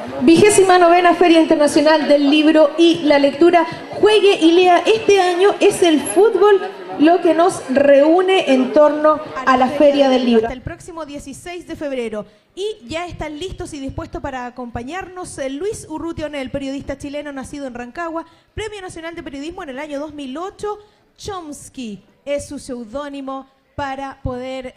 29ª Feria Internacional del Libro y la Lectura. Juegue y lea. Este año es el fútbol lo que nos reúne en torno a la Feria del Libro. Hasta el próximo 16 de febrero. Y ya están listos y dispuestos para acompañarnos Luis Urrutia Onel, periodista chileno nacido en Rancagua, Premio Nacional de Periodismo en el año 2008. Chomsky es su seudónimo para poder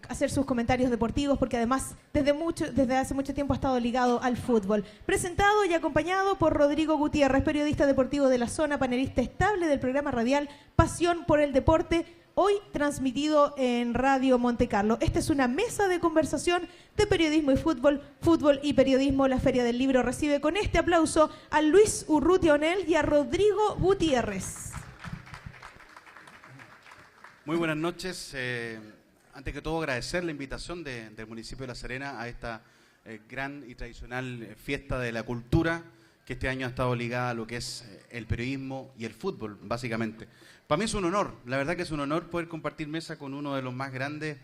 hacer sus comentarios deportivos, porque además desde hace mucho tiempo ha estado ligado al fútbol. Presentado y acompañado por Rodrigo Gutiérrez, periodista deportivo de la zona, panelista estable del programa radial Pasión por el Deporte, hoy transmitido en Radio Monte Carlo. Esta es una mesa de conversación de periodismo y fútbol, fútbol y periodismo. La Feria del Libro recibe con este aplauso a Luis Urrutia Onel y a Rodrigo Gutiérrez. Muy buenas noches. Antes que todo, agradecer la invitación del municipio de La Serena a esta gran y tradicional fiesta de la cultura que este año ha estado ligada a lo que es el periodismo y el fútbol, básicamente. Para mí es un honor, la verdad que es un honor poder compartir mesa con uno de los más grandes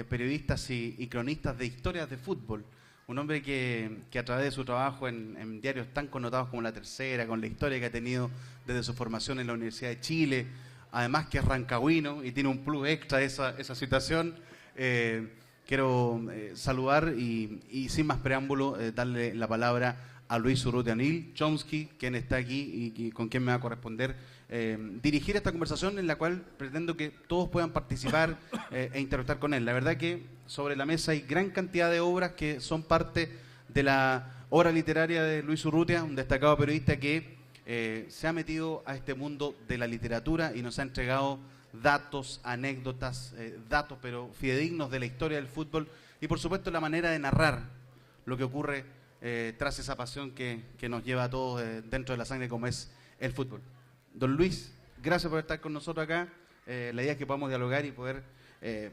periodistas y cronistas de historias de fútbol. Un hombre que a través de su trabajo en diarios tan connotados como La Tercera, con la historia que ha tenido desde su formación en la Universidad de Chile, además que es rancagüino y tiene un plus extra esa situación. Quiero saludar y sin más preámbulo darle la palabra a Luis Urrutia Onel, Chomsky, quien está aquí y con quien me va a corresponder dirigir esta conversación en la cual pretendo que todos puedan participar e interactuar con él. La verdad que sobre la mesa hay gran cantidad de obras que son parte de la obra literaria de Luis Urrutia, un destacado periodista que se ha metido a este mundo de la literatura y nos ha entregado datos, anécdotas, datos pero fidedignos de la historia del fútbol y por supuesto la manera de narrar lo que ocurre tras esa pasión que nos lleva a todos dentro de la sangre como es el fútbol. Don Luis, gracias por estar con nosotros acá. La idea es que podamos dialogar y poder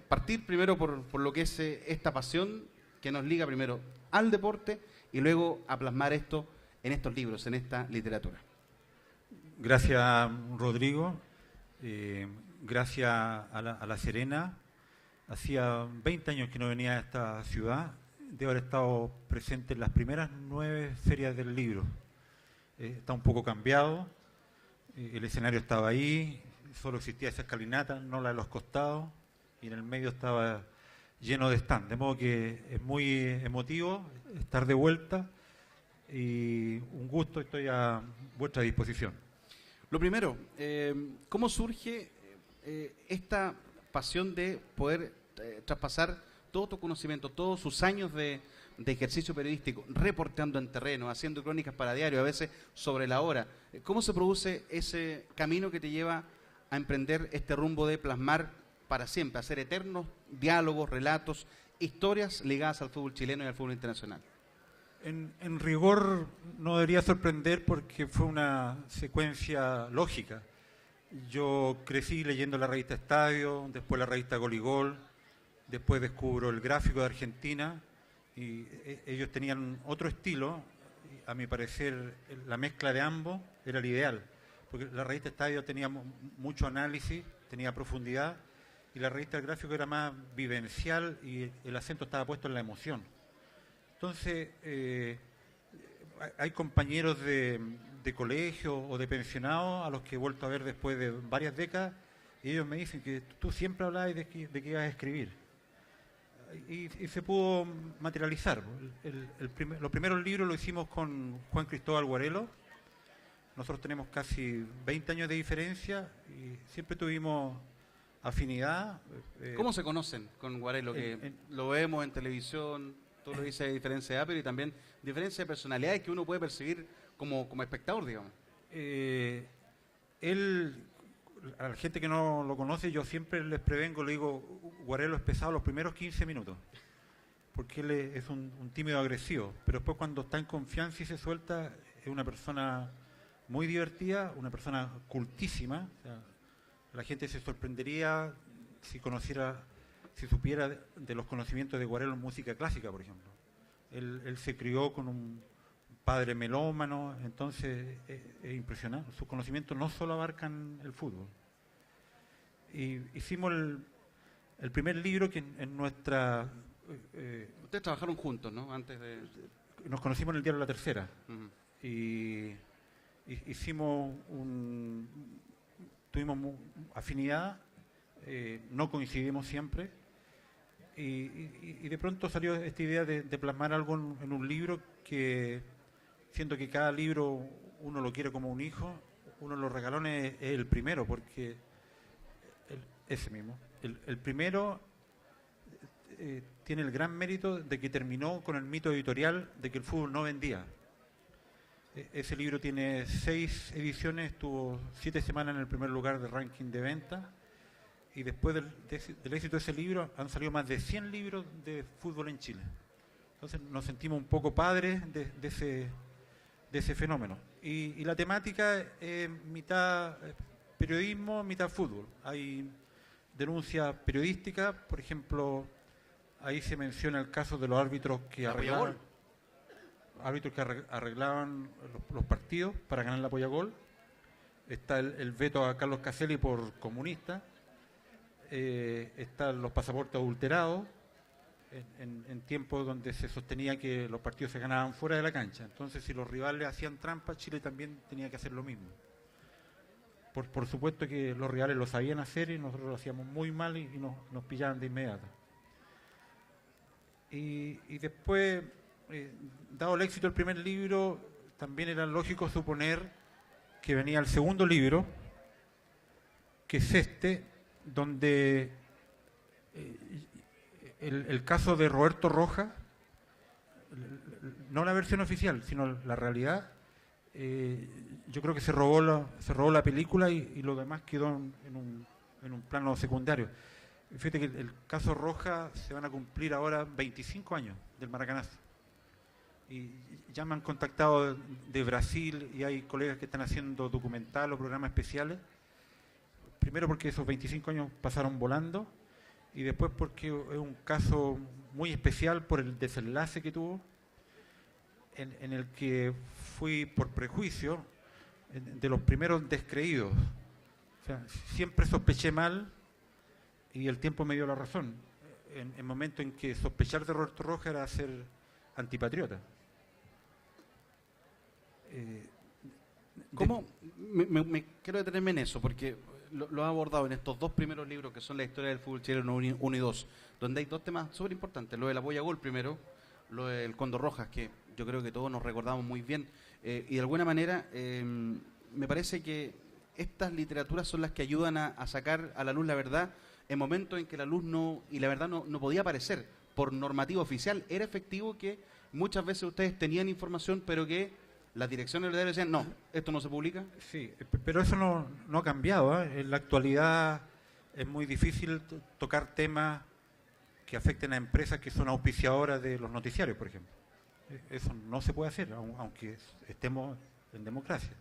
partir primero por lo que es esta pasión que nos liga primero al deporte y luego a plasmar esto en estos libros, en esta literatura. Gracias, Rodrigo. Gracias a la Serena. Hacía 20 años que no venía a esta ciudad. Debo haber estado presente en las primeras 9 ferias del libro. Está un poco cambiado. El escenario estaba ahí. Solo existía esa escalinata, no la de los costados. Y en el medio estaba lleno de stand. De modo que es muy emotivo estar de vuelta. Y un gusto, estoy a vuestra disposición. Lo primero, ¿cómo surge esta pasión de poder traspasar todo tu conocimiento, todos sus años de ejercicio periodístico, reporteando en terreno, haciendo crónicas para diario, a veces sobre la hora? ¿Cómo se produce ese camino que te lleva a emprender este rumbo de plasmar para siempre, hacer eternos diálogos, relatos, historias ligadas al fútbol chileno y al fútbol internacional? En rigor no debería sorprender porque fue una secuencia lógica. Yo crecí leyendo la revista Estadio, después la revista Gol y Gol, después descubro el Gráfico de Argentina y ellos tenían otro estilo. A mi parecer la mezcla de ambos era el ideal, porque la revista Estadio tenía mucho análisis, tenía profundidad y la revista El Gráfico era más vivencial y el acento estaba puesto en la emoción. Entonces, hay compañeros de colegio o de pensionados a los que he vuelto a ver después de varias décadas y ellos me dicen que tú siempre hablabas de que ibas a escribir. Y se pudo materializar. Los primeros libros los hicimos con Juan Cristóbal Guarelo. Nosotros tenemos casi 20 años de diferencia y siempre tuvimos afinidad. ¿Cómo se conocen con Guarelo? Que lo vemos en televisión. Tú lo dices de diferencia de edad, pero y también diferencia de personalidades que uno puede percibir como espectador, digamos. Él, a la gente que no lo conoce, yo siempre les prevengo, le digo, Guarelo es pesado los primeros 15 minutos, porque él es un tímido agresivo, pero después cuando está en confianza y se suelta, es una persona muy divertida, una persona cultísima. O sea, la gente se sorprendería si supiera de los conocimientos de Guarelo en música clásica, por ejemplo. Él se crió con un padre melómano, entonces es impresionante. Sus conocimientos no solo abarcan el fútbol. Y hicimos el primer libro que en nuestra... Ustedes trabajaron juntos, ¿no? Antes de... nos conocimos en el diario La Tercera. Ujú. Y tuvimos afinidad, no coincidimos siempre, y de pronto salió esta idea de plasmar algo en un libro que siento que cada libro uno lo quiere como un hijo. Uno de los regalones es el primero, porque ese mismo, el primero tiene el gran mérito de que terminó con el mito editorial de que el fútbol no vendía. Ese libro tiene 6 ediciones, estuvo 7 semanas en el primer lugar de ranking de venta, y después del éxito de ese libro han salido más de 100 libros de fútbol en Chile. Entonces nos sentimos un poco padres de ese fenómeno. Y la temática es mitad periodismo, mitad fútbol. Hay denuncia periodística, por ejemplo, ahí se menciona el caso de los árbitros que arreglaban los partidos para ganar la Apoyagol. Está el veto a Carlos Caselli por comunista. Están los pasaportes adulterados en tiempos donde se sostenía que los partidos se ganaban fuera de la cancha. Entonces, si los rivales hacían trampa, Chile también tenía que hacer lo mismo. Por supuesto que los rivales lo sabían hacer y nosotros lo hacíamos muy mal y nos pillaban de inmediato. Y después, dado el éxito del primer libro, también era lógico suponer que venía el segundo libro, que es este, donde el caso de Roberto Rojas, no la versión oficial, sino la realidad, yo creo que se robó la película y lo demás quedó en un plano secundario. Fíjate que el caso Rojas se van a cumplir ahora 25 años del maracanazo. Y ya me han contactado de Brasil y hay colegas que están haciendo documental o programas especiales. Primero porque esos 25 años pasaron volando y después porque es un caso muy especial por el desenlace que tuvo, en el que fui por prejuicio de los primeros descreídos. O sea, siempre sospeché mal y el tiempo me dio la razón. En el momento en que sospechar de Roberto Rojas era ser antipatriota. ¿Cómo? Me quiero detenerme en eso, porque lo ha abordado en estos 2 primeros libros, que son la historia del fútbol chileno 1 y 2, donde hay 2 temas súper importantes. Lo del Apoyagol primero, lo del Cóndor Rojas, que yo creo que todos nos recordamos muy bien. Y de alguna manera, me parece que estas literaturas son las que ayudan a sacar a la luz la verdad en momentos en que la luz y la verdad no podía aparecer por normativa oficial. Era efectivo que muchas veces ustedes tenían información, pero que las direcciones del diario decían, no, esto no se publica. Sí, pero eso no ha cambiado, ¿eh? En la actualidad es muy difícil tocar temas que afecten a empresas que son auspiciadoras de los noticiarios, por ejemplo. Eso no se puede hacer, aunque estemos en democracia.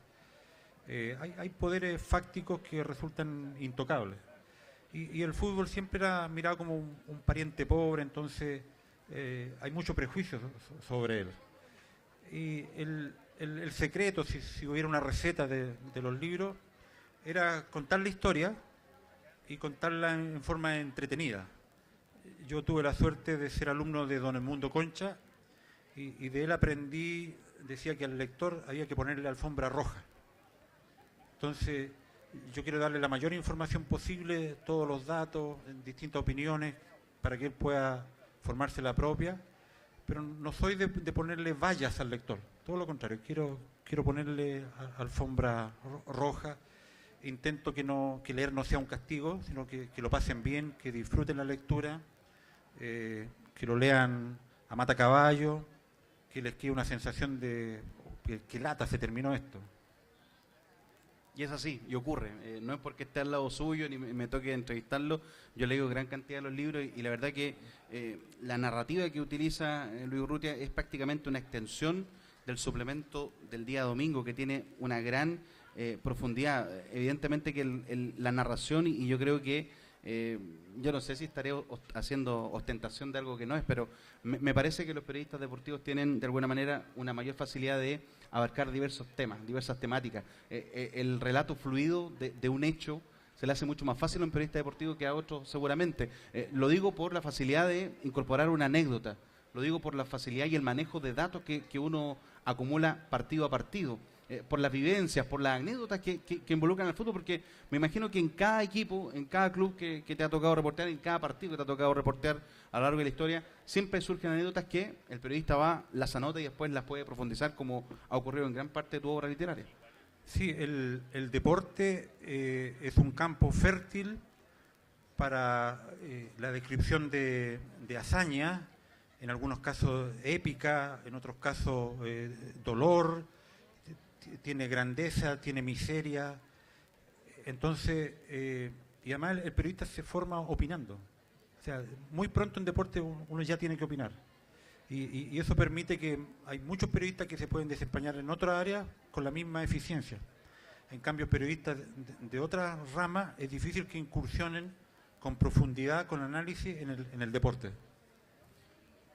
Hay poderes fácticos que resultan intocables. Y el fútbol siempre era mirado como un pariente pobre, entonces hay mucho prejuicio sobre él. Y el secreto, si hubiera una receta de los libros, era contar la historia y contarla en forma entretenida. Yo tuve la suerte de ser alumno de don Edmundo Concha y de él aprendí, decía que al lector había que ponerle alfombra roja. Entonces, yo quiero darle la mayor información posible, todos los datos, distintas opiniones, para que él pueda formarse la propia, pero no soy de ponerle vallas al lector, todo lo contrario, quiero ponerle alfombra roja. Intento que leer no sea un castigo, sino que lo pasen bien, que disfruten la lectura, que lo lean a mata caballo, que les quede una sensación de que lata, se terminó esto. Y es así, y ocurre. No es porque esté al lado suyo ni me toque entrevistarlo. Yo leo gran cantidad de los libros y la verdad que la narrativa que utiliza Luis Urrutia es prácticamente una extensión del suplemento del día domingo, que tiene una gran profundidad. Evidentemente que la narración, y yo creo que yo no sé si estaré haciendo ostentación de algo que no es, pero me parece que los periodistas deportivos tienen de alguna manera una mayor facilidad de abarcar diversos temas, diversas temáticas. El relato fluido de un hecho se le hace mucho más fácil a un periodista deportivo que a otros seguramente. Lo digo por la facilidad de incorporar una anécdota, Lo digo por la facilidad y el manejo de datos que uno acumula partido a partido, por las vivencias, por las anécdotas que involucran al fútbol, porque me imagino que en cada equipo, en cada club que te ha tocado reportear, en cada partido que te ha tocado reportear a lo largo de la historia, siempre surgen anécdotas que el periodista va, las anota y después las puede profundizar, como ha ocurrido en gran parte de tu obra literaria. Sí, el deporte es un campo fértil para la descripción de hazaña, en algunos casos épica, en otros casos dolor, tiene grandeza, tiene miseria. Entonces, y además el periodista se forma opinando. O sea, muy pronto en deporte uno ya tiene que opinar. Y eso permite que hay muchos periodistas que se pueden desempeñar en otra área con la misma eficiencia. En cambio, periodistas de otras ramas es difícil que incursionen con profundidad, con análisis en el deporte.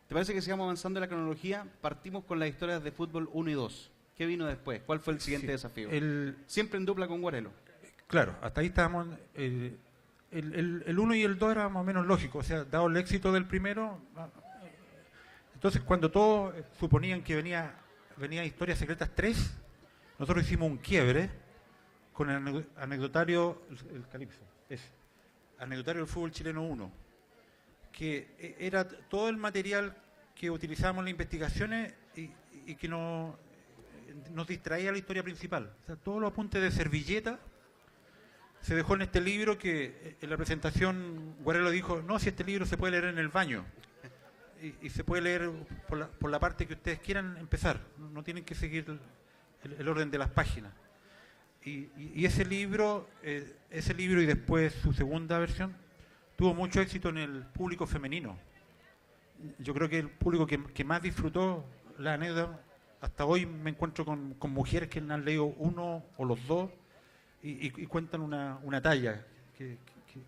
¿Te parece que sigamos avanzando en la cronología? Partimos con las historias de fútbol 1 y 2. ¿Qué vino después? ¿Cuál fue el siguiente desafío? Siempre en dupla con Guarelo. Claro, hasta ahí estábamos. El 1 y el 2 era más o menos lógico. O sea, dado el éxito del primero. Entonces, cuando todos suponían que venía Historias Secretas 3, nosotros hicimos un quiebre con el anecdotario, el Calipso, anecdotario del fútbol chileno 1, que era todo el material que utilizábamos en las investigaciones y que nos distraía la historia principal. O sea, todos los apuntes de servilleta se dejó en este libro que en la presentación Guarelo dijo, no, si este libro se puede leer en el baño. Y se puede leer por la parte que ustedes quieran empezar, no tienen que seguir el orden de las páginas. Y ese libro y después su segunda versión tuvo mucho éxito en el público femenino. Yo creo que el público que más disfrutó la anécdota, hasta hoy me encuentro con mujeres que han leído uno o los dos y cuentan una talla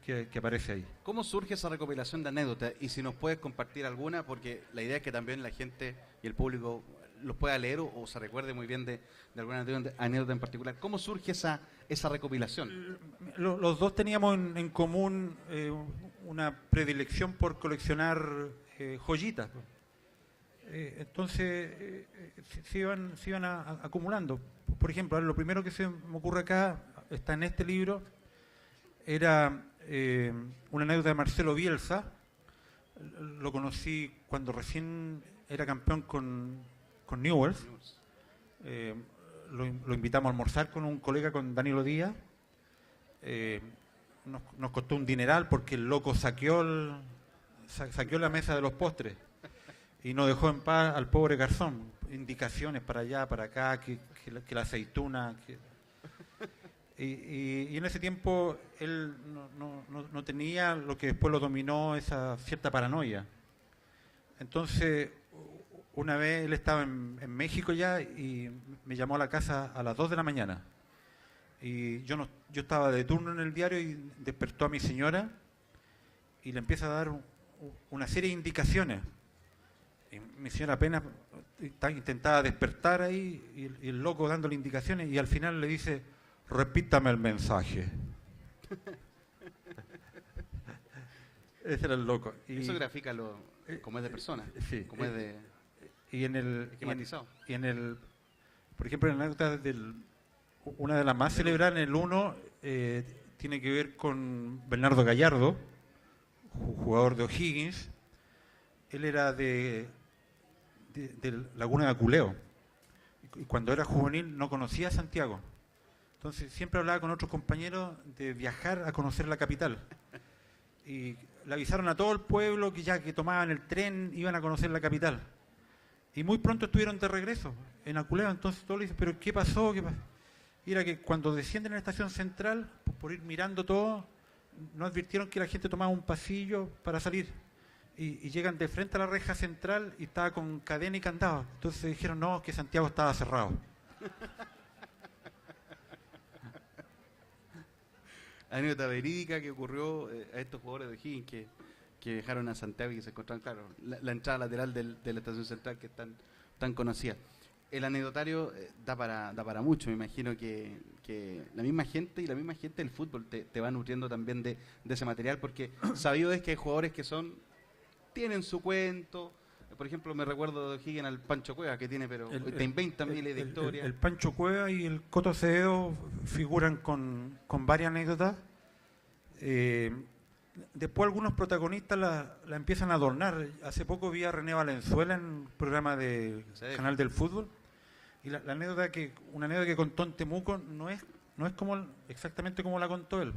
que aparece ahí. ¿Cómo surge esa recopilación de anécdotas? Y si nos puedes compartir alguna, porque la idea es que también la gente y el público los pueda leer o se recuerde muy bien de alguna anécdota en particular. ¿Cómo surge esa recopilación? Los dos teníamos en común una predilección por coleccionar joyitas. Entonces se iban acumulando. Por ejemplo, lo primero que se me ocurre acá, está en este libro, era una anécdota de Marcelo Bielsa. Lo conocí cuando recién era campeón con Newell's. Lo invitamos a almorzar con un colega, con Danilo Díaz. Nos costó un dineral porque el loco saqueó la mesa de los postres y nos dejó en paz al pobre garzón. Indicaciones para allá, para acá, que la aceituna... Y en ese tiempo él no tenía lo que después lo dominó, esa cierta paranoia. Entonces, una vez él estaba en México ya y me llamó a la casa a las 2 de la mañana. Y yo estaba de turno en el diario y despertó a mi señora y le empieza a dar una serie de indicaciones. Y mi señora apenas intentaba despertar ahí y el loco dándole indicaciones y al final le dice... Repítame el mensaje. Ese era el loco. Eso grafica como es de persona, sí, como es de esquematizado. Por ejemplo, en la anécdota una de las más celebradas en el 1 tiene que ver con Bernardo Gallardo, jugador de O'Higgins. Él era de Laguna de Aculeo. Y cuando era juvenil no conocía a Santiago. Entonces siempre hablaba con otros compañeros de viajar a conocer la capital. Y le avisaron a todo el pueblo que ya que tomaban el tren iban a conocer la capital. Y muy pronto estuvieron de regreso en Aculeo. Entonces todos le dicen, ¿pero qué pasó? Y era que cuando descienden en la estación central, por ir mirando todo, no advirtieron que la gente tomaba un pasillo para salir. Y llegan de frente a la reja central y estaba con cadena y candado. Entonces dijeron, no, que Santiago estaba cerrado. Anécdota verídica que ocurrió a estos jugadores de O'Higgins que viajaron a Santiago y que se encontraron, claro, la entrada lateral de la estación central que es tan conocida. El anecdotario da para mucho, me imagino que la misma gente del fútbol te va nutriendo también de ese material, porque sabido es que hay jugadores que tienen su cuento, por ejemplo, me recuerdo de Higgins al Pancho Cueva, que tiene, pero te inventa miles de historias. El Pancho Cueva y el Coto Acevedo figuran con varias anécdotas. Después algunos protagonistas la empiezan a adornar. Hace poco vi a René Valenzuela en un programa del Canal del Fútbol, y una anécdota que contó en Temuco no es exactamente como la contó él.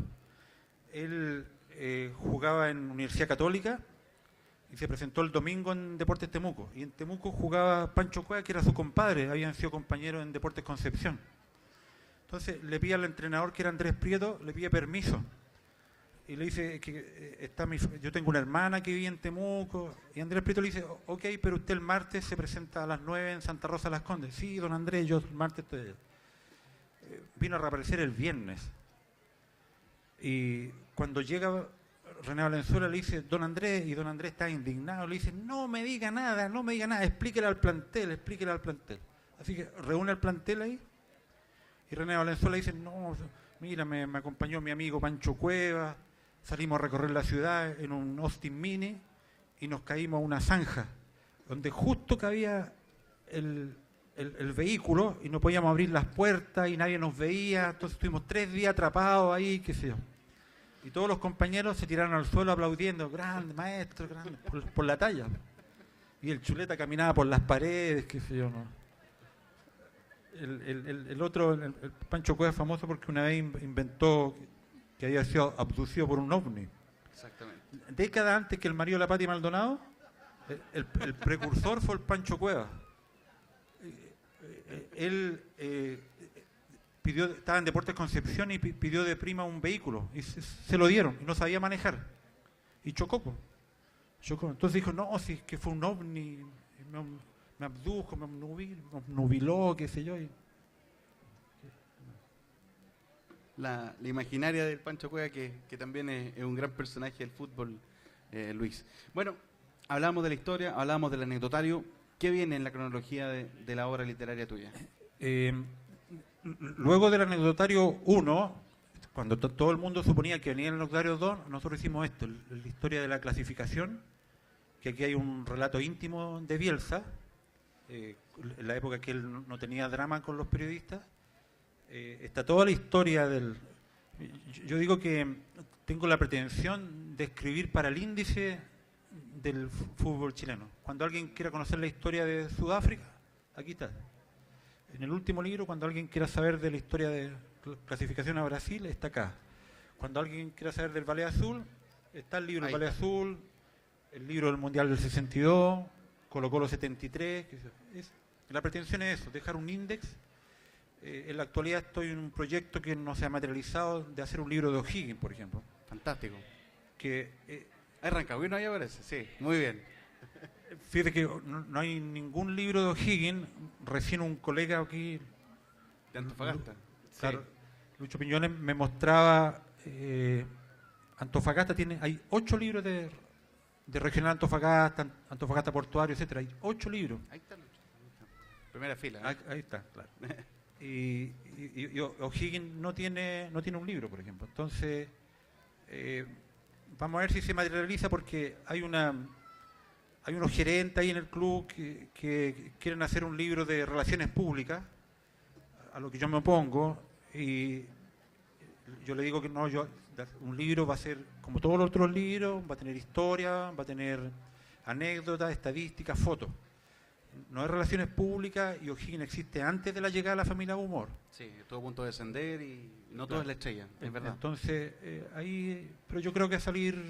Él jugaba en Universidad Católica y se presentó el domingo en Deportes Temuco, y en Temuco jugaba Pancho Cueva, que era su compadre, habían sido compañeros en Deportes Concepción. Entonces le pide al entrenador, que era Andrés Prieto, le pide permiso y le dice que yo tengo una hermana que vive en Temuco, y Andrés Prieto le dice, ok, pero usted el martes se presenta a las 9 en Santa Rosa Las Condes. Sí, don Andrés, yo el martes estoy allá. Vino a reaparecer el viernes, y cuando llega René Valenzuela le dice, don Andrés, y don Andrés está indignado, le dice, no me diga nada, explíquele al plantel. Así que reúne al plantel ahí, y René Valenzuela dice, no, mira, me acompañó mi amigo Pancho Cueva, salimos a recorrer la ciudad en un Austin Mini y nos caímos a una zanja donde justo cabía el vehículo y no podíamos abrir las puertas y nadie nos veía, entonces estuvimos 3 días atrapados ahí, qué sé yo. Y todos los compañeros se tiraron al suelo aplaudiendo, grande, maestro, grande, por la talla. Y el Chuleta caminaba por las paredes, qué sé yo, ¿no? El otro, el Pancho Cueva, es famoso porque una vez inventó que había sido abducido por un ovni. Exactamente. Décadas antes que el marido de la Pati Maldonado, el precursor fue el Pancho Cueva. Él estaba en Deportes Concepción y pidió de prima un vehículo y se lo dieron y no sabía manejar y chocó. Entonces dijo, no, si es que fue un ovni, me abdujo, me nubiló, qué sé yo. La imaginaria del Pancho Cueva, que también es un gran personaje del fútbol, Luis. Bueno, hablamos de la historia, hablamos del anecdotario. ¿Qué viene en la cronología de la obra literaria tuya? Luego del anecdotario 1, cuando todo el mundo suponía que venía el anecdotario 2, nosotros hicimos esto, la historia de la clasificación, que aquí hay un relato íntimo de Bielsa, en la época que él no tenía drama con los periodistas. Está toda la historia del... Yo digo que tengo la pretensión de escribir para el índice del fútbol chileno. Cuando alguien quiera conocer la historia de Sudáfrica, aquí está. En el último libro, cuando alguien quiera saber de la historia de clasificación a Brasil, está acá. Cuando alguien quiera saber del Ballet Azul, está el libro del Ballet Azul, el libro del Mundial del 62, Colo-Colo 73. La pretensión es eso, dejar un índice. En la actualidad estoy en un proyecto que no se ha materializado, de hacer un libro de O'Higgins, por ejemplo. Fantástico. Que ¿hay Rancagüino ahí aparece? Sí, muy bien. Fíjate que no hay ningún libro de O'Higgins. Recién un colega aquí de Antofagasta. Claro, sí. Lucho Piñones me mostraba, Antofagasta hay 8 libros de Regional Antofagasta, Antofagasta Portuario, etcétera. Hay 8 libros. Ahí está. Primera fila. Ahí está, claro. y O'Higgins no tiene un libro, por ejemplo. Entonces, vamos a ver si se materializa, porque hay unos gerentes ahí en el club que quieren hacer un libro de relaciones públicas, a lo que yo me opongo, y yo le digo que no, un libro va a ser como todos los otros libros, va a tener historia, va a tener anécdotas, estadísticas, fotos. No hay relaciones públicas, y O'Higgins existe antes de la llegada de la familia Humor. Sí, estuvo a punto de descender y no todo es la estrella, es verdad. Entonces, pero yo creo que va a salir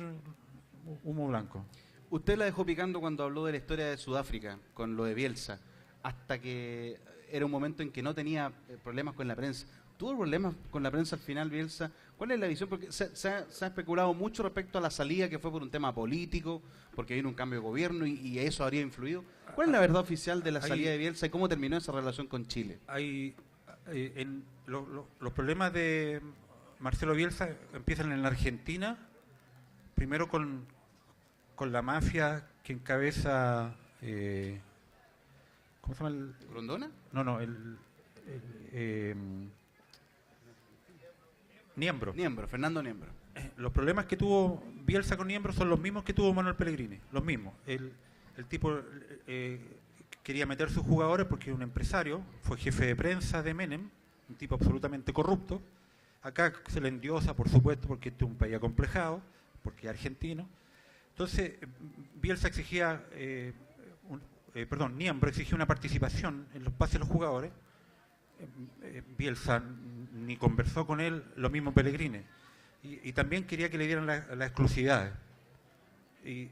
humo blanco. Usted la dejó picando cuando habló de la historia de Sudáfrica, con lo de Bielsa, hasta que era un momento en que no tenía problemas con la prensa. ¿Tuvo problemas con la prensa al final, Bielsa? ¿Cuál es la visión? Porque se ha especulado mucho respecto a la salida, que fue por un tema político, porque vino un cambio de gobierno y eso habría influido. ¿Cuál es la verdad oficial de la salida de Bielsa y cómo terminó esa relación con Chile? Los problemas de Marcelo Bielsa empiezan en la Argentina, primero con la mafia que encabeza... ¿cómo se llama? ¿Grondona? No, Niembro. Fernando Niembro. Los problemas que tuvo Bielsa con Niembro son los mismos que tuvo Manuel Pellegrini, los mismos. El tipo quería meter sus jugadores porque es un empresario, fue jefe de prensa de Menem, un tipo absolutamente corrupto. Acá se le endiosa, por supuesto, porque este es un país acomplejado, porque es argentino. Entonces, Bielsa exigía, Niembro exigía una participación en los pases de los jugadores. Bielsa ni conversó con él, lo mismo Pellegrini. Y también quería que le dieran las exclusividades. Y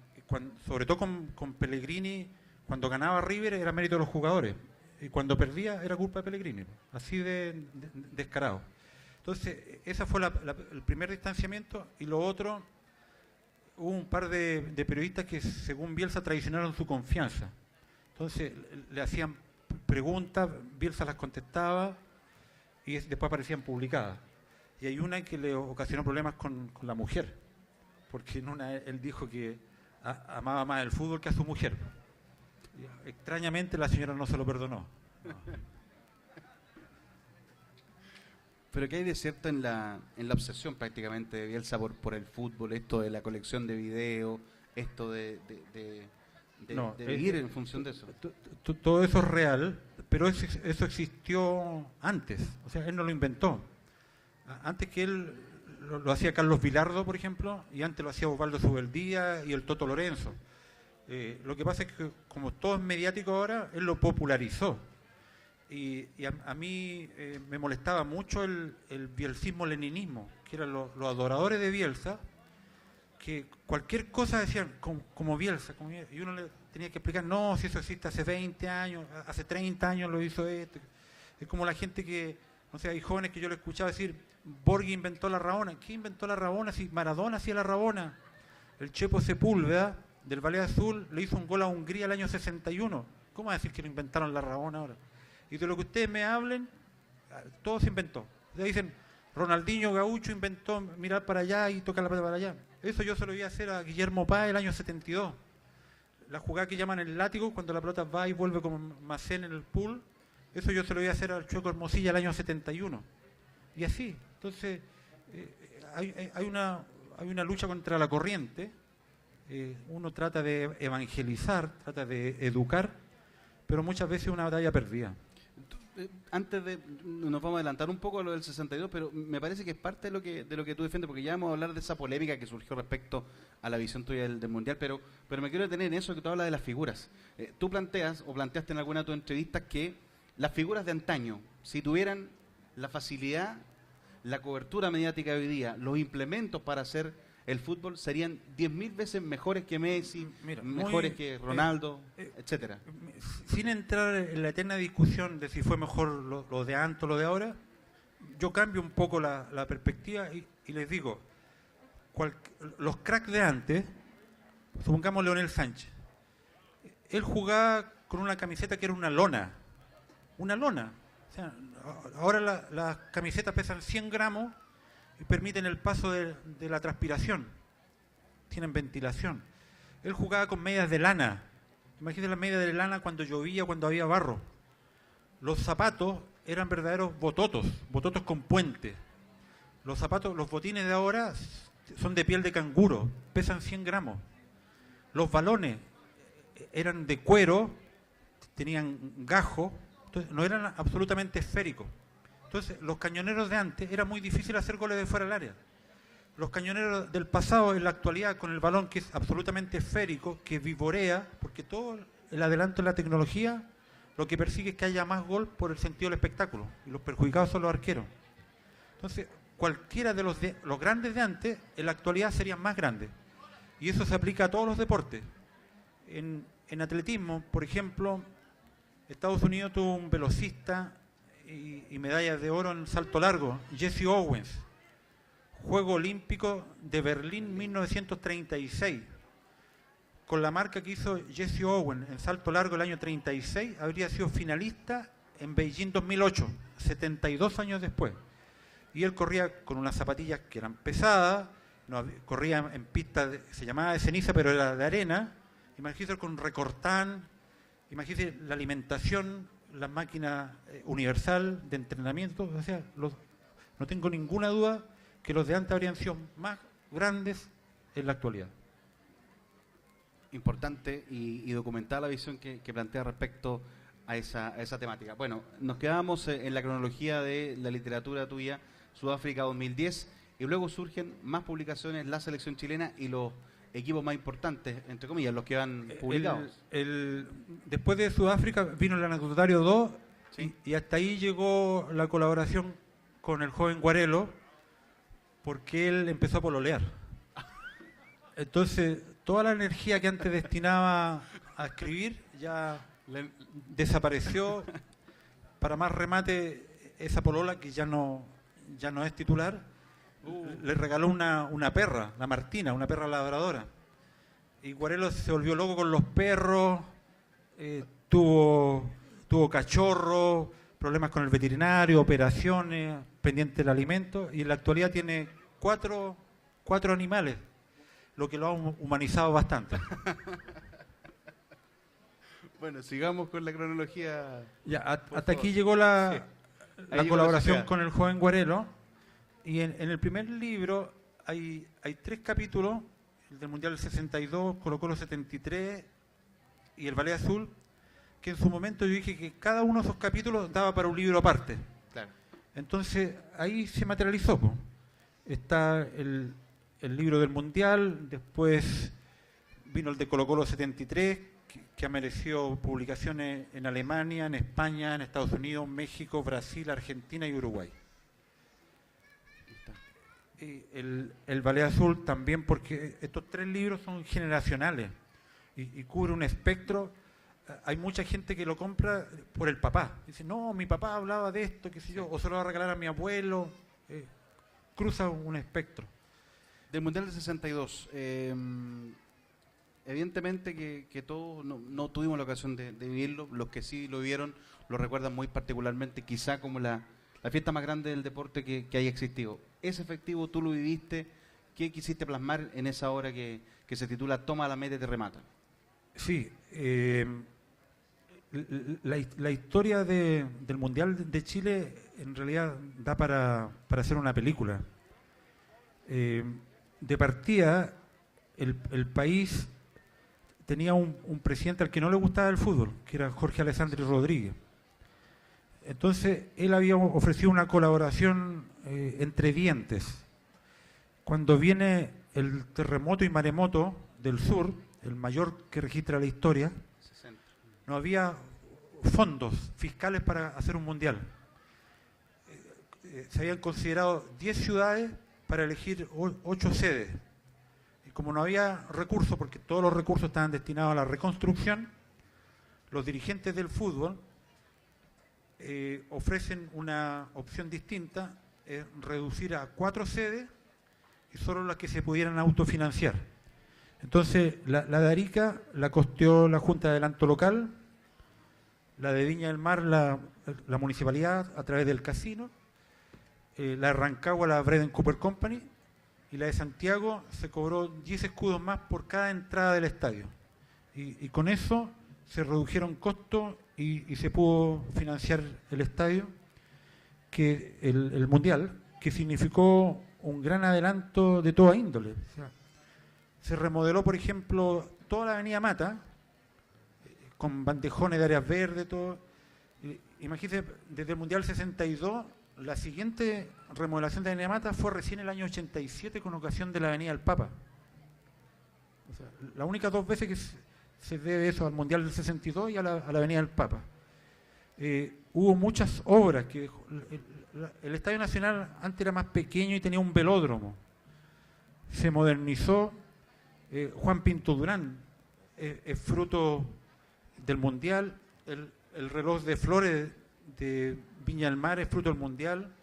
sobre todo con Pellegrini, cuando ganaba River era mérito de los jugadores. Y cuando perdía era culpa de Pellegrini. Así de descarado. Entonces, ese fue el primer distanciamiento. Y lo otro, hubo un par de periodistas que, según Bielsa, traicionaron su confianza. Entonces, le hacían preguntas, Bielsa las contestaba y después aparecían publicadas. Y hay una que le ocasionó problemas con la mujer, porque en una él dijo que amaba más el fútbol que a su mujer. Y, extrañamente la señora no se lo perdonó. No. Pero ¿qué hay de cierto en la obsesión prácticamente de Bielsa por el fútbol, esto de la colección de videos, esto de vivir en función de eso? Todo eso es real, pero eso existió antes, o sea, él no lo inventó. Antes que él lo hacía Carlos Vilardo, por ejemplo, y antes lo hacía Osvaldo Subeldía y el Toto Lorenzo. Lo que pasa es que como todo es mediático ahora, él lo popularizó. Y a mí me molestaba mucho el bielcismo-leninismo, que eran los adoradores de Bielsa, que cualquier cosa decían como Bielsa, y uno le tenía que explicar, no, si eso existe hace 20 años, hace 30 años lo hizo esto. Es como la gente que, no sé, hay jóvenes que yo le escuchaba decir, Borghi inventó la Rabona. ¿Qué inventó la Rabona? Si Maradona hacía la Rabona. El Chepo Sepúlveda, del Ballet Azul, le hizo un gol a Hungría el año 61. ¿Cómo va a decir que lo inventaron la Rabona ahora? Y de lo que ustedes me hablen, todo se inventó. Ustedes dicen, Ronaldinho Gaucho inventó mirar para allá y tocar la pelota para allá. Eso yo se lo iba a hacer a Guillermo Páez el año 72. La jugada que llaman el látigo, cuando la pelota va y vuelve como Macén en el pool, eso yo se lo iba a hacer al Chueco Hermosilla el año 71. Y así. Entonces, hay una lucha contra la corriente. Uno trata de evangelizar, trata de educar, pero muchas veces es una batalla perdida. Antes de, nos vamos a adelantar un poco a lo del 62, pero me parece que es parte de lo que tú defiendes, porque ya vamos a hablar de esa polémica que surgió respecto a la visión tuya del Mundial, pero me quiero detener en eso que tú hablas de las figuras. Tú planteaste en alguna de tus entrevistas que las figuras de antaño, si tuvieran la facilidad, la cobertura mediática de hoy día, los implementos para hacer el fútbol, serían 10.000 veces mejores que Messi, mejores que Ronaldo, etcétera. Sin entrar en la eterna discusión de si fue mejor lo de antes o lo de ahora, yo cambio un poco la perspectiva y les digo, los cracks de antes, supongamos Leonel Sánchez, él jugaba con una camiseta que era una lona. O sea, ahora las camisetas pesan 100 gramos y permiten el paso de la transpiración. Tienen ventilación. Él jugaba con medias de lana. Imagínate las medias de lana cuando llovía, cuando había barro. Los zapatos eran verdaderos bototos con puente. Los botines de ahora son de piel de canguro, pesan 100 gramos. Los balones eran de cuero, tenían gajo, entonces no eran absolutamente esféricos. Entonces, los cañoneros de antes era muy difícil hacer goles de fuera del área. Los cañoneros del pasado, en la actualidad, con el balón que es absolutamente esférico, que vivorea, porque todo el adelanto en la tecnología lo que persigue es que haya más gol por el sentido del espectáculo, y los perjudicados son los arqueros. Entonces, cualquiera de los grandes de antes, en la actualidad serían más grandes. Y eso se aplica a todos los deportes. En atletismo, por ejemplo, Estados Unidos tuvo un velocista y medallas de oro en salto largo, Jesse Owens, Juego Olímpico de Berlín 1936. Con la marca que hizo Jesse Owens en salto largo el año 36, habría sido finalista en Beijing 2008, 72 años después. Y él corría con unas zapatillas que eran pesadas, corría en pista, se llamaba de ceniza, pero era de arena. Imagínese con recortán, imagínese la alimentación, la máquina universal de entrenamiento. O sea, no tengo ninguna duda que los de antes habrían sido más grandes en la actualidad. importante y documentada la visión que plantea respecto a esa temática. Bueno, nos quedamos en la cronología de la literatura tuya, Sudáfrica 2010, y luego surgen más publicaciones, la selección chilena y los equipos más importantes, entre comillas, los que van publicados. Después de Sudáfrica vino el Anecdotario 2, ¿sí? y hasta ahí llegó la colaboración con el joven Guarelo, porque él empezó a pololear. Entonces, toda la energía que antes destinaba a escribir ya desapareció. Para más remate, esa polola, que ya no es titular, le regaló una perra, la Martina, una perra labradora. Y Guarelo se volvió loco con los perros, tuvo cachorros, problemas con el veterinario, operaciones, pendiente del alimento, y en la actualidad tiene cuatro animales, lo que lo ha humanizado bastante. Bueno, sigamos con la cronología. Ya, hasta aquí llegó la colaboración con el joven Guarelo, y en el primer libro hay 3 capítulos, el del Mundial del 62, Colo-Colo 73 y el Ballet Azul, que en su momento yo dije que cada uno de esos capítulos daba para un libro aparte. Claro. Entonces ahí se materializó, po. Está el libro del Mundial, después vino el de Colo-Colo 73, que ha merecido publicaciones en Alemania, en España, en Estados Unidos, México, Brasil, Argentina y Uruguay. Y el Ballet Azul también, porque estos 3 libros son generacionales y cubre un espectro. Hay mucha gente que lo compra por el papá. Dice, no, mi papá hablaba de esto, qué sé yo, o se lo va a regalar a mi abuelo. Cruza un espectro. Del Mundial del 62, evidentemente que todos no tuvimos la ocasión de vivirlo. Los que sí lo vieron lo recuerdan muy particularmente, quizá como la fiesta más grande del deporte que haya existido. ¿Es efectivo? ¿Tú lo viviste? ¿Qué quisiste plasmar en esa obra que se titula Toma la meta y te remata? Sí, la historia del Mundial de Chile en realidad da para hacer una película. De partida, el país tenía un presidente al que no le gustaba el fútbol, que era Jorge Alessandri Rodríguez. Entonces, él había ofrecido una colaboración entre dientes. Cuando viene el terremoto y maremoto del sur, el mayor que registra la historia, 60. No había fondos fiscales para hacer un mundial. Se habían considerado 10 ciudades para elegir 8 sedes. Y como no había recursos, porque todos los recursos estaban destinados a la reconstrucción, los dirigentes del fútbol ofrecen una opción distinta, reducir a 4 sedes y solo las que se pudieran autofinanciar. Entonces, la de Arica la costeó la Junta de Adelanto Local, la de Viña del Mar la municipalidad a través del casino, la de Rancagua la Braden Cooper Company, y la de Santiago se cobró 10 escudos más por cada entrada del estadio. Y con eso se redujeron costos y se pudo financiar el estadio, que el Mundial, que significó un gran adelanto de toda índole. O sea, se remodeló, por ejemplo, toda la avenida Mata, con bandejones de áreas verdes, todo. Imagínense, desde el Mundial 62, la siguiente remodelación de la avenida Mata fue recién en el año 87 con ocasión de la avenida del Papa. O sea, las únicas 2 veces que se debe eso al Mundial del 62 y a la avenida del Papa. Hubo muchas obras que el Estadio Nacional antes era más pequeño y tenía un velódromo. Se modernizó. Juan Pinto Durán es fruto del Mundial. El reloj de flores de Viña del Mar es fruto del Mundial.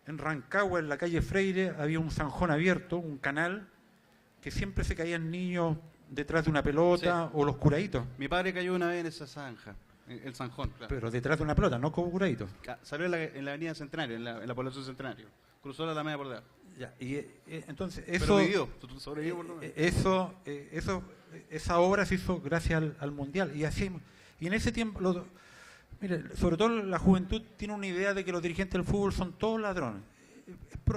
En Rancagua, en la calle Freire, había un zanjón abierto, un canal, que siempre se caían niños detrás de una pelota, sí, o los curaditos. Mi padre cayó una vez en esa zanja, el zanjón, claro. Pero detrás de una pelota, no como curaditos. Salió en la avenida Centenario, en la población Centenario. Cruzó la Alameda por debajo. Ya, entonces eso, pero vivió, sobrevivió por lo menos. Esa obra se hizo gracias al Mundial. Y en ese tiempo, mire, sobre todo la juventud tiene una idea de que los dirigentes del fútbol son todos ladrones.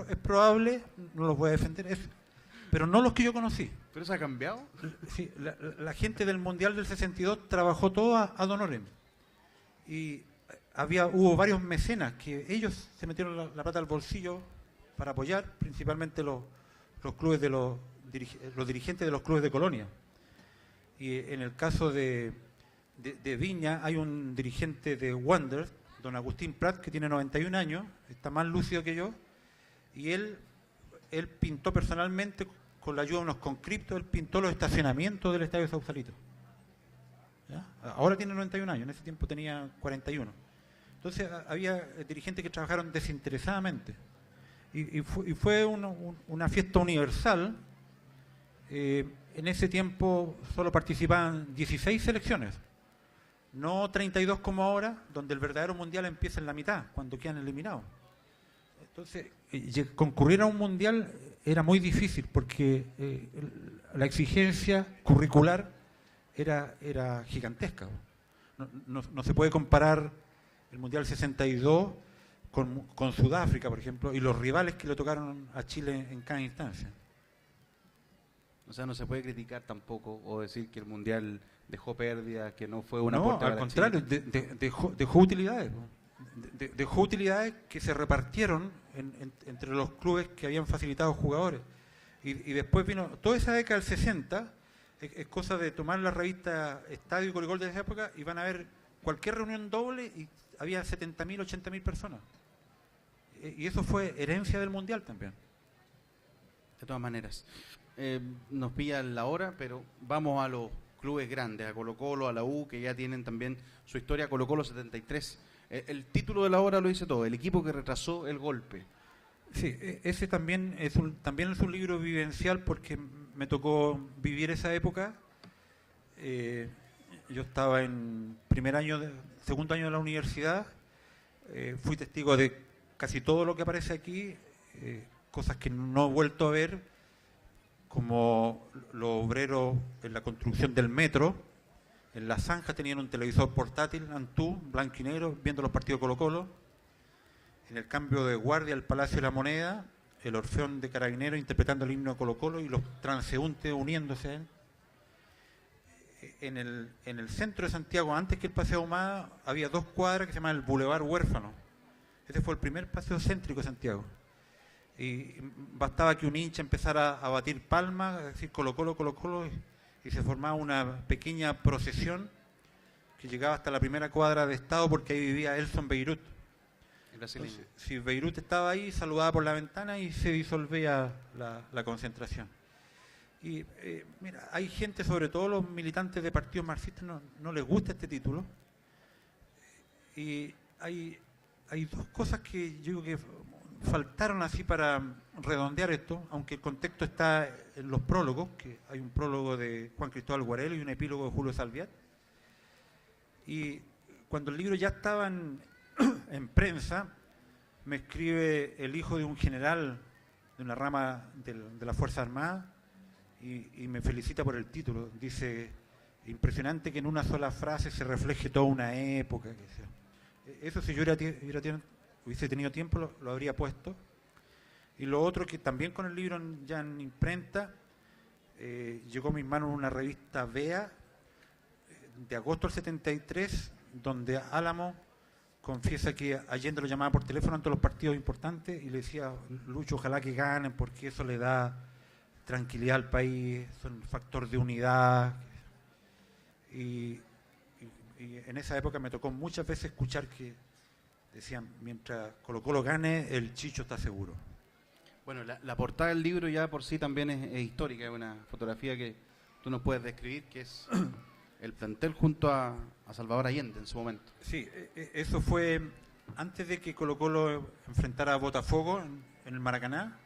Es probable, no los voy a defender, pero no los que yo conocí. ¿Pero se ha cambiado? Sí, la gente del Mundial del 62 trabajó todo ad honorem. Y hubo varios mecenas que ellos se metieron la plata al bolsillo para apoyar, principalmente los clubes de los dirigentes de los clubes de colonia. Y en el caso de Viña hay un dirigente de Wanderers, don Agustín Prat, que tiene 91 años, está más lúcido que yo, y él pintó personalmente, con la ayuda de unos conscriptos, él pintó los estacionamientos del Estadio Sausalito. ¿Ya? Ahora tiene 91 años, en ese tiempo tenía 41. Entonces había dirigentes que trabajaron desinteresadamente. Y fue una fiesta universal. En ese tiempo solo participaban 16 selecciones, no 32 como ahora, donde el verdadero mundial empieza en la mitad, cuando quedan eliminados. Entonces, concurrir a un mundial era muy difícil porque la exigencia curricular era gigantesca. No se puede comparar el Mundial 62 con Sudáfrica, por ejemplo, y los rivales que le tocaron a Chile en cada instancia. O sea, no se puede criticar tampoco o decir que el Mundial dejó pérdidas, que no fue una No, aporte al para contrario, Chile. dejó utilidades. Dejó utilidades que se repartieron entre los clubes que habían facilitado jugadores. Y después vino toda esa década del 60, es cosa de tomar la revista Estadio y Colicol de esa época y van a ver cualquier reunión doble y había 70.000, 80.000 personas. Y eso fue herencia del Mundial también. De todas maneras, nos pilla la hora, pero vamos a los clubes grandes, a Colo-Colo, a la U, que ya tienen también su historia. Colo-Colo 73. El título de la hora lo dice todo, el equipo que retrasó el golpe. Sí, ese también es un libro vivencial porque me tocó vivir esa época. Yo estaba en segundo año de la universidad, fui testigo de casi todo lo que aparece aquí, cosas que no he vuelto a ver, como los obreros en la construcción del metro. En la zanja tenían un televisor portátil, Antú, blanco y negro, viendo los partidos Colo-Colo. En el cambio de guardia al Palacio de la Moneda, el Orfeón de Carabineros interpretando el himno de Colo-Colo y los transeúntes uniéndose a él. En el centro de Santiago, antes que el Paseo Ahumada, había 2 cuadras que se llamaban el Boulevard Huérfano. Ese fue el primer paseo céntrico de Santiago. Y bastaba que un hincha empezara a batir palmas, a decir Colo-Colo, Colo-Colo, y se formaba una pequeña procesión que llegaba hasta la primera cuadra de Estado, porque ahí vivía Elson Beirut. Entonces, si Beirut estaba ahí, saludaba por la ventana y se disolvía la concentración. Y mira, hay gente, sobre todo los militantes de partidos marxistas, no les gusta este título. Y hay 2 cosas que yo creo que faltaron así para redondear esto, aunque el contexto está en los prólogos, que hay un prólogo de Juan Cristóbal Guarelo y un epílogo de Julio Salviat. Y cuando el libro ya estaba en prensa, me escribe el hijo de un general de una rama de la Fuerza Armada y me felicita por el título. Dice, impresionante que en una sola frase se refleje toda una época. Eso, si yo hubiese tenido tiempo, lo habría puesto. Y lo otro, que también con el libro ya en imprenta, llegó a mis manos una revista Vea de agosto del 73, donde Álamo confiesa que Allende lo llamaba por teléfono ante los partidos importantes y le decía, Lucho, ojalá que ganen porque eso le da tranquilidad al país, son un factor de unidad. Y en esa época me tocó muchas veces escuchar que decían, mientras Colo-Colo gane, el Chicho está seguro. Bueno, la portada del libro ya por sí también es histórica, es una fotografía que tú nos puedes describir, que es el plantel junto a Salvador Allende en su momento. Sí, eso fue antes de que Colo-Colo enfrentara a Botafogo en el Maracaná.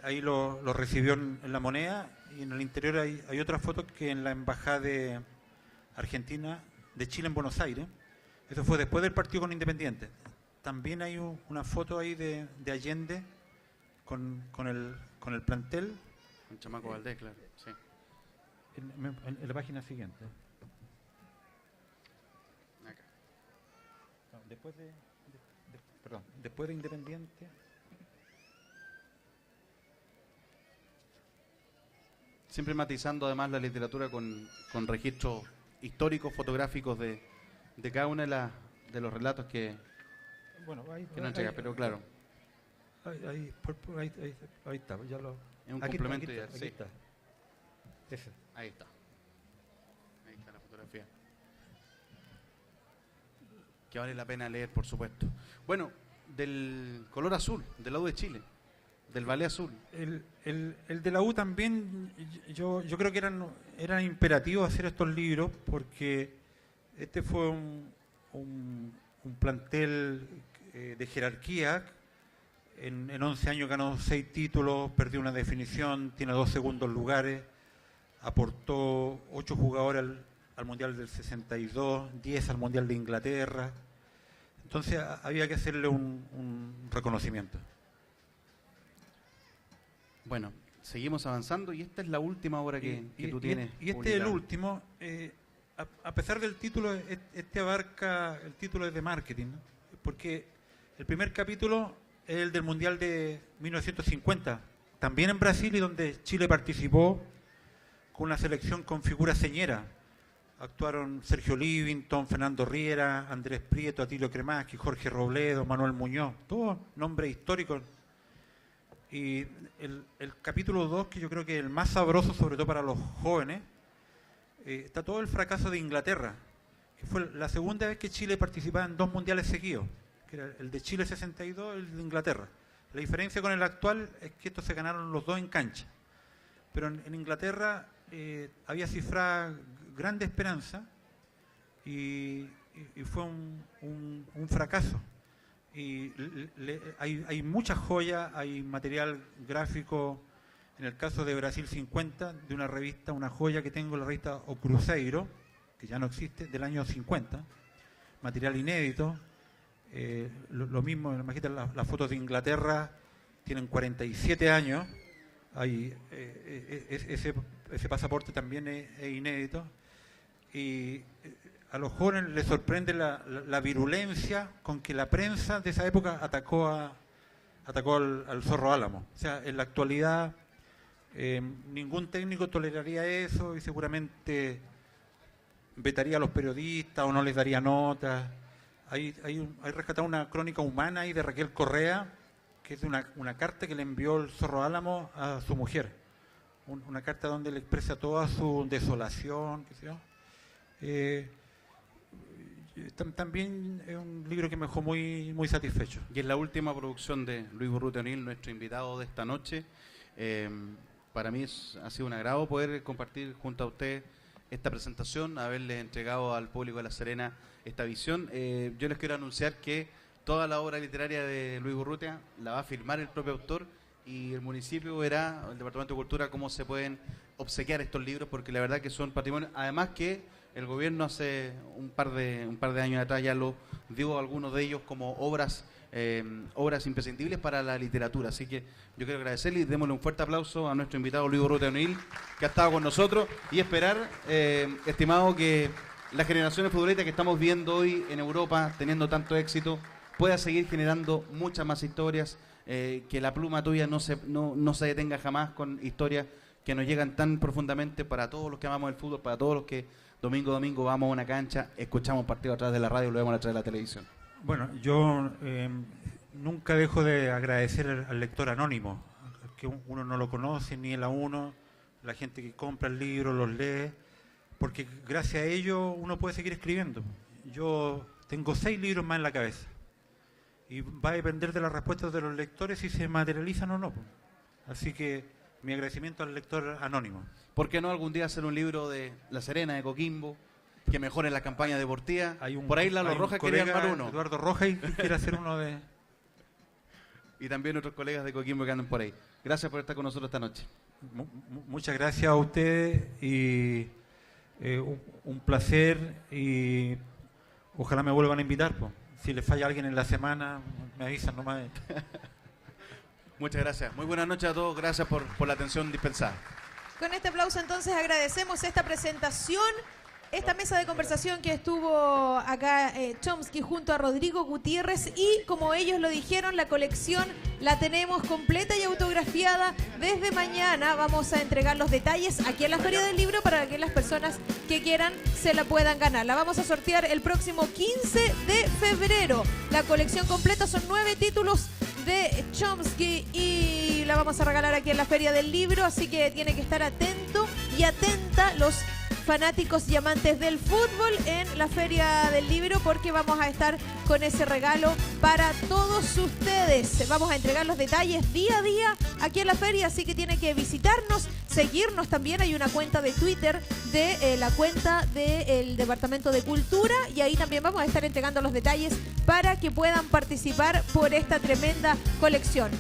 Ahí lo recibió en La Moneda, y en el interior hay otras fotos que en la Embajada de Argentina, de Chile en Buenos Aires. Eso fue después del partido con Independiente. También hay una foto ahí de Allende con el plantel. Con Chamaco Valdés, claro, sí. En la página siguiente. Acá. No, después de Independiente. siempre matizando además la literatura con registros históricos, fotográficos de cada una de los relatos que nos entrega, pero claro. Ahí está, ya lo... Es un aquí complemento. está, Sí. aquí está. Ese. Ahí está. Ahí está la fotografía. Que vale la pena leer, por supuesto. Bueno, del color azul, del lado de Chile, del ballet azul. El de la U también, yo creo que era imperativo hacer estos libros porque este fue un plantel de jerarquía. En 11 años ganó 6 títulos, perdió una definición, tiene 2 segundos lugares, aportó 8 jugadores al Mundial del 62, 10 al Mundial de Inglaterra. Entonces había que hacerle un reconocimiento. Bueno, seguimos avanzando y esta es la última obra que tú tienes. Y este es el último. A pesar del título, este abarca, el título es de marketing, ¿no? Porque el primer capítulo es el del Mundial de 1950, también en Brasil, y donde Chile participó con una selección con figuras señeras. Actuaron Sergio Livington, Fernando Riera, Andrés Prieto, Atilio Cremaschi, Jorge Robledo, Manuel Muñoz, todos nombres históricos. Y el capítulo 2, que yo creo que es el más sabroso, sobre todo para los jóvenes, está todo el fracaso de Inglaterra, que fue la segunda vez que Chile participaba en 2 mundiales seguidos, que era el de Chile 62 y el de Inglaterra. La diferencia con el actual es que estos se ganaron los 2 en cancha. Pero en Inglaterra había cifrada grande esperanza y fue un fracaso. Y hay muchas joyas, hay material gráfico. En el caso de Brasil 50, de una revista, una joya que tengo, la revista O Cruzeiro, que ya no existe, del año 50, material inédito. Lo mismo, imagínate, las fotos de Inglaterra tienen 47 años, ese pasaporte también es inédito, y a los jóvenes les sorprende la virulencia con que la prensa de esa época atacó al Zorro Álamo. O sea, en la actualidad ningún técnico toleraría eso y seguramente vetaría a los periodistas o no les daría notas. Hay rescatado una crónica humana ahí de Raquel Correa, que es una carta que le envió el Zorro Álamo a su mujer. Una carta donde le expresa toda su desolación, qué sé yo. También es un libro que me dejó muy, muy satisfecho. Y es la última producción de Luis Urrutia O'Neill, nuestro invitado de esta noche. Para mí ha sido un agrado poder compartir junto a usted esta presentación, haberles entregado al público de La Serena esta visión. Yo les quiero anunciar que toda la obra literaria de Luis Urrutia la va a firmar el propio autor y el municipio verá, el Departamento de Cultura, cómo se pueden obsequiar estos libros, porque la verdad que son patrimonio. Además que el gobierno hace un par de años atrás ya lo dio a algunos de ellos como obras imprescindibles para la literatura. Así que yo quiero agradecerle y démosle un fuerte aplauso a nuestro invitado Luis Urrutia O'Neill, que ha estado con nosotros, y esperar, estimado, que las generaciones futbolistas que estamos viendo hoy en Europa teniendo tanto éxito pueda seguir generando muchas más historias, que la pluma tuya no se detenga jamás con historias que nos llegan tan profundamente para todos los que amamos el fútbol, para todos los que domingo a domingo vamos a una cancha, escuchamos partido a través de la radio y lo vemos a través de la televisión. Bueno, yo nunca dejo de agradecer al lector anónimo, que uno no lo conoce, ni él a uno, la gente que compra el libro, los lee, porque gracias a ello uno puede seguir escribiendo. Yo tengo 6 libros más en la cabeza y va a depender de las respuestas de los lectores si se materializan o no. Así que mi agradecimiento al lector anónimo. ¿Por qué no algún día hacer un libro de La Serena, de Coquimbo, que mejore la campaña deportiva? Por ahí Lalo Rojas quería armar uno. Eduardo Rojas quiere hacer uno de... Y también otros colegas de Coquimbo que andan por ahí. Gracias por estar con nosotros esta noche. Muchas gracias a ustedes y un placer, y ojalá me vuelvan a invitar. Si les falla alguien en la semana, me avisan nomás. Muchas gracias. Muy buenas noches a todos. Gracias por la atención dispensada. Con este aplauso entonces agradecemos esta presentación esta mesa de conversación que estuvo acá Chomsky junto a Rodrigo Gutiérrez, y como ellos lo dijeron, la colección la tenemos completa y autografiada. Desde mañana vamos a entregar los detalles aquí en la Feria del Libro para que las personas que quieran se la puedan ganar. La vamos a sortear el próximo 15 de febrero. La colección completa son 9 títulos de Chomsky y la vamos a regalar aquí en la Feria del Libro, así que tiene que estar atento y atenta los fanáticos y amantes del fútbol en la Feria del Libro, porque vamos a estar con ese regalo para todos ustedes. Vamos a entregar los detalles día a día aquí en la feria, así que tienen que visitarnos, seguirnos también. Hay una cuenta de Twitter de la cuenta del Departamento de Cultura, y ahí también vamos a estar entregando los detalles para que puedan participar por esta tremenda colección.